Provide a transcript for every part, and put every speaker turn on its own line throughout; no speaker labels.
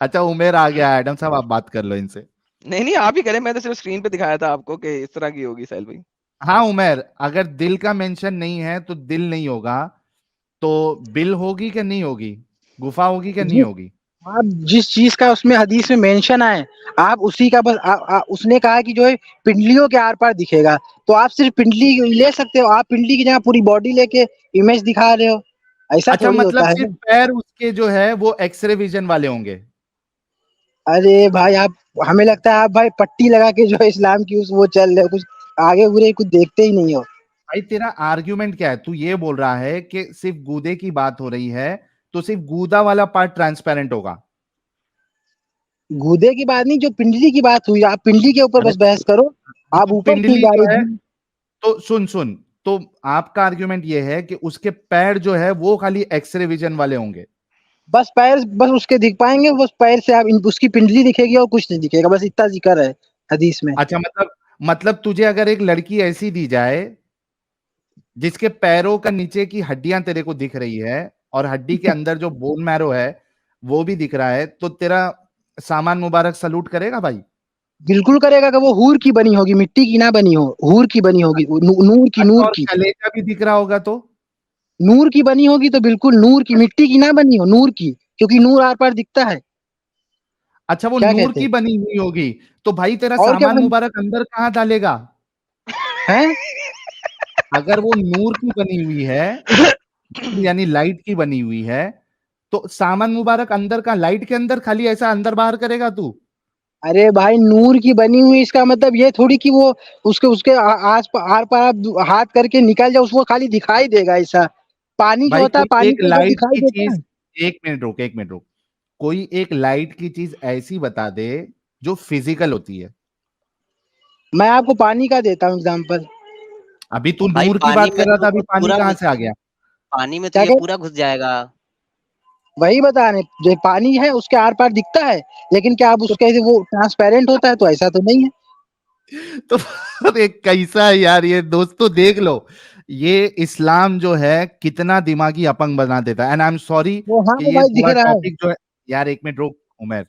اچھا عمیر آ گیا, ایڈم صاحب آپ بات کر لو ان سے.
نہیں نہیں آپ ہی کریں, میں تو صرف اسکرین پہ دکھایا تھا آپ کو کہ اس طرح کی ہوگی سہیل بھائی.
ہاں عمیر, اگر دل کا مینشن نہیں ہے تو دل نہیں ہوگا, تو بل ہوگی کہ نہیں ہوگی, گفا ہوگی کہ نہیں
جی
ہوگی؟
آپ جس چیز کا اس میں حدیث میں مینشن ہے آپ اسی کا بس اس نے کہا کہ جو ہے پنڈلیوں کے آر پار دکھے گا, تو آپ صرف پنڈلی لے سکتے ہو, آپ پنڈلی کی جگہ پوری باڈی لے کے امیج دکھا رہے ہو, ایسا
اچھا
تھوڑی
مطلب
ہوتا ہے.
صرف پیر اس کے جو ہے وہ ایکس رے ویژن والے ہوں گے.
ارے بھائی آپ, ہمیں لگتا ہے آپ بھائی پٹی لگا کے جو ہے اسلام کی وہ چل رہے, کچھ آگے برے کچھ دیکھتے ہی نہیں ہو.
بھائی تیرا آرگیومنٹ کیا ہے؟ تو یہ بول رہا ہے کہ صرف گودے کی بات ہو رہی ہے تو صرف گودا والا پارٹ ٹرانسپیرنٹ ہوگا.
گودے کی بات نہیں, جو پنڈلی کی بات ہوئی, آپ پنڈلی کے اوپر
ارے
بس بحث کرو, آپ
تو
اوپر کیوں
پنڈلی
جا
جو
رہے
ہے,
ہیں.
تو سن تو آپ کا آرگیومنٹ یہ ہے کہ اس کے پیر جو ہے وہ خالی ایکس رے ویژن والے ہوں گے.
بس پیر بس اس کے دکھ پائیں گے, بس پیر سے آپ اس کی پنڈلی دکھے گی اور کچھ نہیں دکھے گا, بس اتنا ذکر ہے حدیث میں.
اچھا مطلب تجھے اگر ایک لڑکی ایسی دی جائے جس کے پیروں کا نیچے کی ہڈیاں تیرے کو دکھ رہی ہے اور ہڈی کے اندر جو بون میرو ہے وہ بھی دکھ رہا ہے, تو تیرا سامان مبارک سلوٹ کرے گا بھائی؟
بالکل کرے گا کہ وہ حور کی بنی ہوگی, مٹی کی نہ بنی ہو, حور کی بنی ہوگی, نور کی,
اچھا
نور
اور
کی,
کلیجہ بھی دکھ رہا ہوگا تو
نور کی بنی ہوگی, تو بالکل نور کی, مٹی کی نہ بنی ہو, نور کی, کیونکہ نور آر پار دکھتا ہے.
اچھا وہ
کیا
نور
کہتے
کی
ہیں
بنی ہوئی ہوگی تو بھائی تیرا
اور کیا
سامان مبارک اندر کہاں ڈالے گا؟
ہے.
اگر وہ نور کی بنی ہوئی ہے یعنی لائٹ کی بنی ہوئی ہے تو سامان مبارک اندر کا لائٹ کے اندر خالی ایسا اندر باہر کرے گا تو؟
ارے بھائی نور کی بنی ہوئی, اس کا مطلب یہ تھوڑی کہ وہ اس کے آس آر پار آپ ہاتھ کر کے نکل جائے, اس کو خالی دکھائی دے گا. ایسا پانی جو
بھائی
ہوتا ہے
کوئی
پانی
ایک
کے اوپر
لائٹ
دکھائی
کی
دیتا
چیز,
ہے.
ایک منٹ رک, کوئی ایک لائٹ کی چیز ایسی بتا دے جو فزیکل ہوتی ہے.
میں آپ کو پانی کا دیتا ہوں اگزامپل.
ابھی تو
بھائی
نور کی
پانی
بات
میں
کر رہا
تو
تھا, ابھی پانی
پورا
کہاں سے آ گیا؟
پانی میں تو
کیا
یہ
کہ
پورا گھس جائے گا.
وہی بتا رہے, جو پانی ہے اس کے آر پار دکھتا ہے, لیکن کیا آپ اس کے وہ ٹرانسپیرنٹ ہوتا ہے, تو ایسا تو نہیں ہے.
تو کیسا ہے یار یہ دوستو, دیکھ لو یہ اسلام جو ہے کتنا دماغی اپنگ بنا دیتا ہے. اینڈ آئی ایم سوری
وہ ہاں
کہ
وہ
یہ
بھائی دکھ
تھوڑا
رہا ہے.
ٹاپک جو ہے, یار ایک منٹ روک عمیر,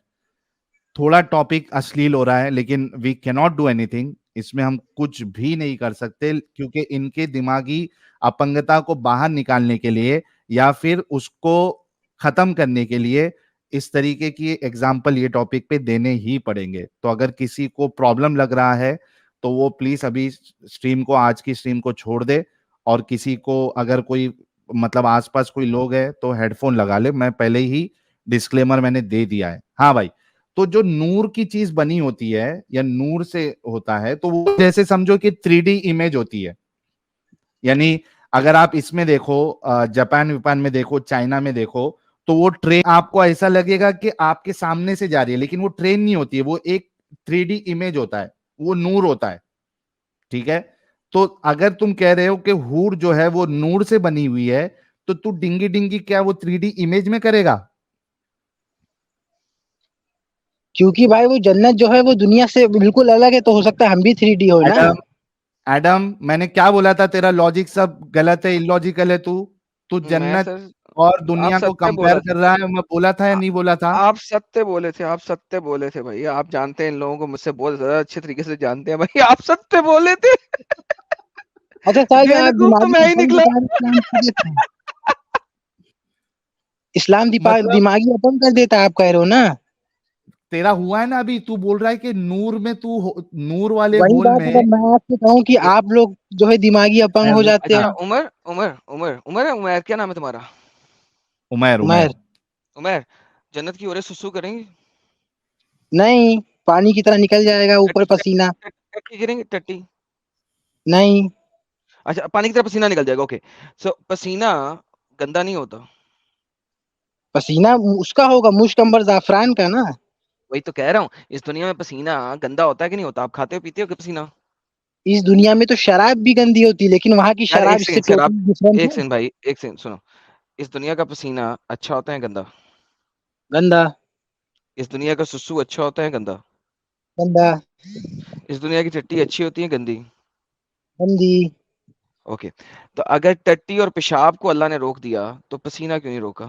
تھوڑا ٹاپک اشلیل ہو رہا ہے لیکن وی کی ناٹ ڈو اینی تھنگ, اس میں ہم کچھ بھی نہیں کر سکتے کیونکہ ان کے دماغی اپنگتا کو باہر نکالنے کے لیے یا پھر اس کو ختم کرنے کے لیے اس طریقے کی ایگزامپل یہ ٹاپک پہ دینے ہی پڑیں گے. تو اگر کسی کو پرابلم لگ رہا ہے تو وہ پلیز ابھی سٹریم کو, آج کی سٹریم کو چھوڑ دے, اور کسی کو اگر کوئی مطلب آس پاس کوئی لوگ ہے تو ہیڈ فون لگا لے. میں پہلے ہی ڈسکلیمر میں نے دے دیا ہے. ہاں بھائی, تو جو نور کی چیز بنی ہوتی ہے یا نور سے ہوتا ہے تو وہ جیسے سمجھو کہ 3D امیج ہوتی ہے. یعنی اگر آپ اس میں دیکھو, جاپان میں دیکھو, چائنا میں دیکھو, تو وہ ٹرین آپ کو ایسا لگے گا کہ آپ کے سامنے سے جا رہی ہے, لیکن وہ ٹرین نہیں ہوتی ہے, وہ ایک 3D امیج ہوتا ہے, وہ نور ہوتا ہے. ٹھیک ہے, تو اگر تم کہہ رہے ہو کہ حور جو ہے وہ نور سے بنی ہوئی ہے تو ڈنگی ڈنگی کیا وہ 3D امیج میں کرے گا؟
کیونکہ بھائی وہ جنت جو ہے وہ دنیا سے بالکل الگ ہے, تو ہو سکتا ہے ہم بھی 3D ہو نا.
ایڈم میں نے کیا بولا تھا, تیرا لاجک سب غلط ہے, illogical ہے. تو
میں
جنت
سر
اور
آپ
دنیا کو
ستیہ
کمپیئر
بولا
کر رہا ہے, میں بولا تھا یا نہیں بولا تھا؟
آپ ستیہ بولے تھے, آپ ستیہ بولے تھے بھائی, آپ جانتے ہیں ان لوگوں کو مجھ سے بہت زیادہ اچھے طریقے سے جانتے ہیں بھائی, آپ ستیہ بولے تھے.
اچھا صاحب
بے
آپ
وقوف تو
دماغی
میں ہی نکلا.
اسلام
مطلب
دماغی اپن کر دیتا ہے, آپ کہہ رہے ہو نا.
تیرا ہوا ہے نا ابھی, تو بول رہا ہے کہ نور میں نور والے
وہی
ہول
بات
میں.
اگر میں آپ سے کہوں کہ آپ لوگ جو ہے دماغی اپنگ ہو جاتے
اچھا
ہو.
عمر کیا نام ہے تمہارا؟
عمیر.
عمر جنت کی عورتیں سسو کریں گی؟
نہیں, پانی کی طرح نکل جائے گا اوپر پسینہ.
ٹٹی کریں گے, ٹٹی؟
نہیں.
اچھا پانی کی طرح پسینہ نکل جائے گا, اوکے. سو پسینہ گندا نہیں ہوتا؟
پسینہ اس کا ہوگا مشک عنبر زعفران کا نا.
وہی تو کہہ رہا ہوں, اس دنیا میں پسینہ گندا ہوتا ہے کہ نہیں ہوتا؟ آپ کھاتے ہو پیتے ہو کہ پسینہ؟
اس دنیا میں تو شراب بھی گندی ہوتی ہے, لیکن وہاں کی
یار
شراب
ایک
اس سے
سیکنڈ سر, آپ
ٹوٹلی ڈفرنٹ
ایک
ہے.
سیکنڈ بھائی, ایک سیکنڈ سنو. اس دنیا کا پسینہ اچھا ہوتا ہے گندا؟
گندا.
اس دنیا کا سسو اچھا ہوتا ہے گندا؟
گندا.
اس دنیا کی ٹٹی اچھی ہوتی ہے گندی؟
گندی.
اوکے, تو اگر ٹٹی اور پیشاب کو اللہ نے روک دیا تو پسینہ کیوں نہیں روکا؟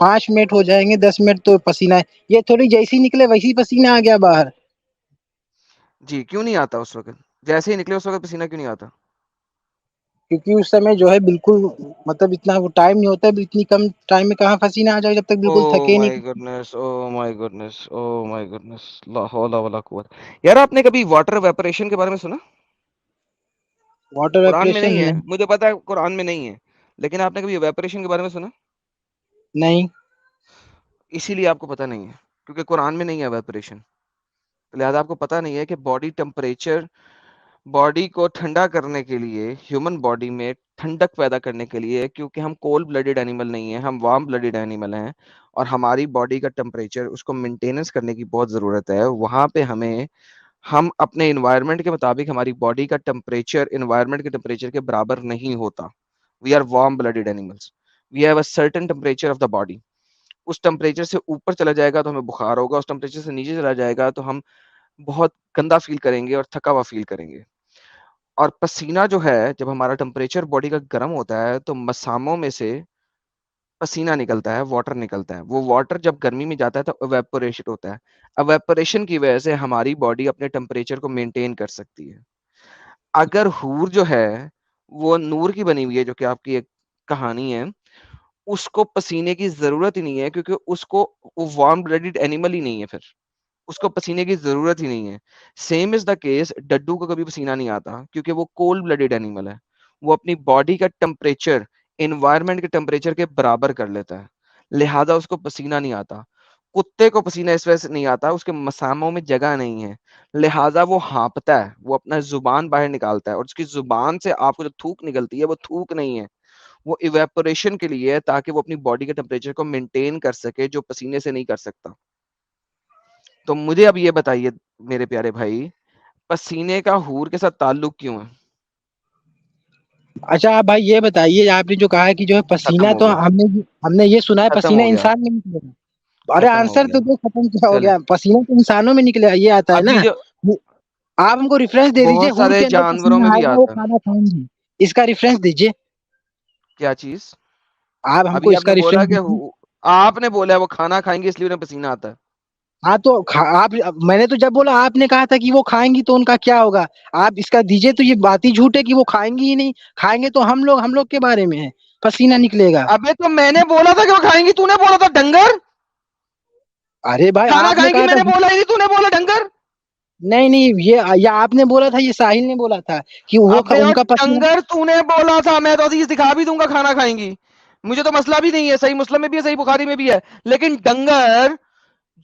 5 منٹ ہو جائیں گے 10 منٹ تو پسینہ یہ تھوڑی جیسی نکلے ویسی پسینہ آ گیا باہر.
جی کیوں نہیں آتا اس وقت؟ جیسے ہی نکلے اس وقت پسینہ کیوں نہیں آتا؟
کیونکہ اس سمے جو ہے بالکل مطلب اتنا وہ ٹائم نہیں ہوتا ہے, اتنی کم ٹائم میں کہاں پسینہ آ جائے جب تک بالکل
او
تھکے
مائی
نہیں.
گڈنس او مائی گڈنس او مائی گڈنس لا حول ولا قوت. یار آپ نے کبھی واٹر ویپوریشن کے بارے میں سنا؟
واٹر
قرآن میں
ویپریشن
نہیں ہے,
نہیں.
مجھے پتا ہے قرآن میں نہیں ہے, لیکن آپ نے کبھی ویپوریشن کے بارے میں سنا؟
نہیں.
اسی لیے آپ کو پتا نہیں ہے, کیونکہ قرآن میں نہیں ہے ویپوریشن, لہذا آپ کو پتا نہیں ہے کہ باڈی ٹمپریچر, باڈی کو ٹھنڈا کرنے کے لیے, ہیومن باڈی میں ٹھنڈک پیدا کرنے کے لیے, کیونکہ ہم کولڈ بلڈڈ اینیمل نہیں ہیں, ہم وارم بلڈڈ اینیمل ہیں, اور ہماری باڈی کا ٹمپریچر اس کو مینٹیننس کرنے کی بہت ضرورت ہے. وہاں پہ ہم اپنے انوائرمنٹ کے مطابق ہماری باڈی کا ٹمپریچر انوائرمنٹ کے ٹمپریچر کے برابر نہیں ہوتا. We are warm blooded animals, we have a certain temperature of the body. اس ٹمپریچر سے اوپر چلا جائے گا تو ہمیں بخار ہوگا, اس ٹمپریچر سے نیچے چلا جائے گا تو ہم بہت گندا فیل کریں گے اور تھکا ہوا فیل کریں گے. اور پسینہ جو ہے, جب ہمارا ٹمپریچر باڈی کا گرم ہوتا ہے تو مساموں میں سے پسینہ نکلتا ہے, واٹر نکلتا ہے. وہ واٹر جب گرمی میں جاتا ہے تو ایویپوریشن ہوتا ہے. ایویپوریشن کی وجہ سے ہماری باڈی اپنے ٹمپریچر کو مینٹین کر سکتی ہے. اگر حور جو ہے وہ نور کی بنی ہوئی ہے, جو کہ آپ کی ایک کہانی ہے, اس کو پسینے کی ضرورت ہی نہیں ہے, کیونکہ اس کو وہ وارم بلڈڈ اینیمل ہی نہیں ہے, پھر اس کو پسینے کی ضرورت ہی نہیں ہے. سیم از دا کیس, ڈڈو کو کبھی پسینہ نہیں آتا کیونکہ وہ کولڈ بلڈڈ اینیمل ہے. وہ اپنی باڈی کا ٹمپریچر انوائرمنٹ کے ٹمپریچر کے برابر کر لیتا ہے, لہذا اس کو پسینہ نہیں آتا. کتے کو پسینہ اس وجہ سے نہیں آتا, اس کے مساموں میں جگہ نہیں ہے, لہذا وہ ہانپتا ہے, وہ اپنا زبان باہر نکالتا ہے, اور اس کی زبان سے آپ کو جو تھوک نکلتی ہے وہ تھوک نہیں ہے, وہ ایویپوریشن کے لیے ہے, تاکہ وہ اپنی باڈی کے ٹمپریچر کو مینٹین کر سکے, جو پسینے سے نہیں کر سکتا. تو مجھے اب یہ بتائیے میرے پیارے بھائی, پسینے کا حور کے ساتھ تعلق کیوں ہے؟
اچھا آپ بھائی یہ بتائیے, آپ نے جو کہا ہے کہ جو ہے
ختم
پسینہ,
ہو
تو
گیا,
ہم نے یہ سنا ہے
ختم
پسینہ
ہو گیا,
انسان میں نکلے گا. ارے
ختم ہو
آنسر
گیا.
تو دو, ختم کیا ہو
چلے
گیا, پسینہ تو انسانوں میں نکلے گا یہ آتا ہے
ابھی
نا.
جو
آپ ہم کو ریفرنس دے دیجئے,
بہت
حور
سارے
کے اندر
جانوروں
پسینہ
میں
آئے
بھی
گا وہ
آتا ہے.
کھانا کھائیں گی, اس کا ریفرنس دیجئے.
کیا چیز؟
آپ ہم کو
ابھی
اس
آپ نے
کا
بولا
ریفرنس
کہ
دیجیے.
آپ نے بولا وہ کھانا کھائیں گے اس لیے انہیں پسینہ آتا ہے.
ہاں تو آپ, میں نے تو جب بولا آپ نے کہا تھا کہ وہ کھائیں گی تو ان کا کیا ہوگا, آپ اس کا دیجئے. تو یہ بات ہی جھوٹ ہے کہ وہ کھائیں گی ہی نہیں, کھائیں گے تو ہم لوگ کے بارے میں ہے, پسینہ نکلے گا.
ابے تو میں نے بولا تھا کہ وہ کھائیں گی, تو نے بولا تھا ڈنگر.
ارے بھائی
کھانا
آپ نے
کھائیں گی
کہا
میں
تھا,
نے بولا ہی نہیں, تو نے بولا ڈنگر.
نہیں یہ آپ نے بولا تھا, یہ ساحل نے بولا تھا کہ وہ
ابے
ان
اور
کا پسینہ.
ڈنگر تو نے بولا تھا, میں تو عزیز دکھا بھی دوں گا کھانا کھائیں گی, مجھے تو مسئلہ بھی نہیں ہے, صحیح مسلم میں بھی ہے, صحیح بخاری میں بھی ہے. لیکن ڈنگر,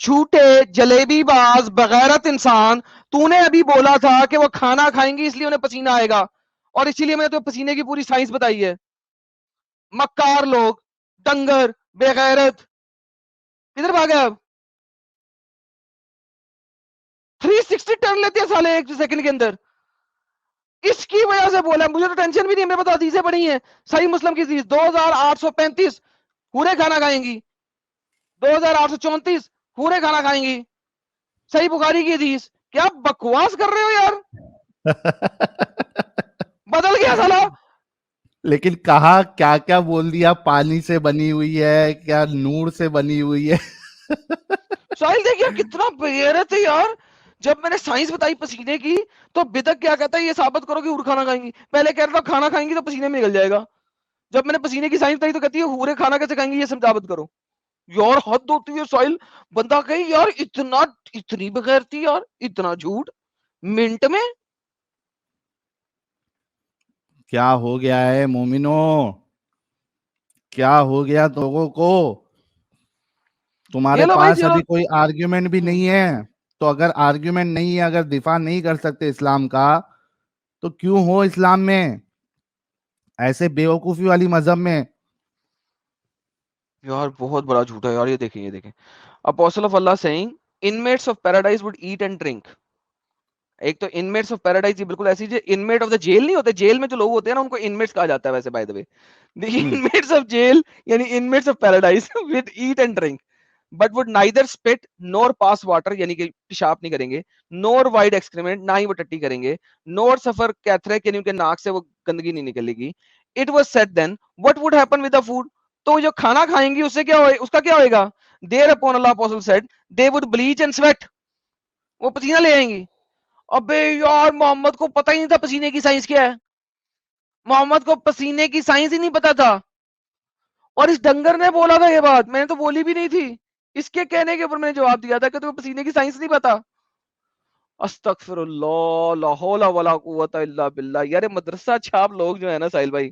جھوٹے, جلیبی باز, بغیرت انسان, تو نے ابھی بولا تھا کہ وہ کھانا کھائیں گی اس لیے انہیں پسینہ آئے گا, اور اسی لیے میں نے تو پسینے کی پوری سائنس بتائی ہے. مکار لوگ, ڈنگر, بغیرت, کدھر بھاگے اب؟ 360 ٹرن لیتے ہیں سالے ایک سیکنڈ کے اندر. اس کی وجہ سے بولا, مجھے تو ٹینشن بھی نہیں, میرے پاس حدیثیں پڑھی ہیں, صحیح مسلم کی حدیث 2835 پورے کھانا کھائیں گی, 2834 پورے کھانا کھائیں گی, صحیح بخاری کی حدیث. کیا بکواس کر رہے ہو یار, بدل گیا سالا.
لیکن کہا کیا کیا بول دیا, پانی سے بنی ہوئی ہے, کیا نور سے بنی ہوئی ہے.
ساحل دیکھ یار کتنا بغیرت ہے یار. جب میں نے سائنس بتائی پسینے کی تو بدک کیا کہتا ہے, یہ ثابت کرو کہ حور کھانا کھائیں گی. پہلے کہہ رہا تھا کھانا کھائیں گی تو پسینے میں نکل جائے گا. جب میں نے پسینے کی سائنس بتائی تو کہتی ہے حوریں کھانا کیسے کھائیں گی, یہ سب ثابت کرو. یار حد ہوتی ہے ساحل, بندہ کہے یار اتنی بغیرتی یار, اتنا جھوٹ منٹ میں.
کیا ہو گیا ہے مومنو, کیا ہو گیا لوگوں کو؟ تمہارے
یہ لو بھائی
پاس
چلو.
ابھی کوئی آرگیومنٹ بھی نہیں ہے, تو اگر آرگیومنٹ نہیں ہے, اگر دفاع نہیں کر سکتے اسلام کا, تو کیوں ہو اسلام میں ایسے بیوقوفی والی مذہب میں؟
یار بہت بڑا جھوٹ ہے یار, یہ دیکھیں. Apostle of Allah saying inmates of paradise would eat and drink. ایک تو انمیٹس آف پیراڈائز, یہ بالکل ایسی انمیٹ آف دا جیل نہیں ہوتے, جیل میں جو لوگ ہوتے ہیں نا ان کو انمیٹس کہا جاتا ہے ویسے بائی دا وے. دیکھیے انمیٹس آف جیل یعنی inmates of paradise would eat and drink, but would neither spit nor pass water, یعنی کہ پیشاب نہیں کریں گے, نور وائڈ ایکسکریمنٹ, نہ ہی وہ ٹٹی کریں گے, نور سفر کیتھریک یعنی ان کے ناک سے وہ گندگی نہیں نکلے گی. It was said then, what would happen with the food? تو جو کھانا کھائیں گی اس سے کیا ہوئے, اس کا کیا ہوئے گا, there upon Allah apostle said they would belch and sweat, وہ پسینہ لے آئیں گی. ابے یار محمد کو پتہ ہی نہیں تھا پسینے کی سائنس کیا ہے, محمد کو پسینے کی سائنس ہی نہیں پتا تھا, اور اس ڈنگر نے بولا تھا یہ بات, میں نے تو بولی بھی نہیں تھی, اس کے کہنے کے اوپر میں نے جواب دیا تھا کہ تمہیں پسینے کی سائنس نہیں پتا. استغفر اللہ, لا حول ولا قوت الا باللہ. یار مدرسہ چھاپ لوگ جو ہے نا ساحل بھائی,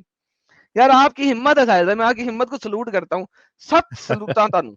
یار آپ کی ہمت ہے ساحل بھائی, میں آپ کی ہمت کو سلوٹ کرتا ہوں, سب سلوٹاں تانوں.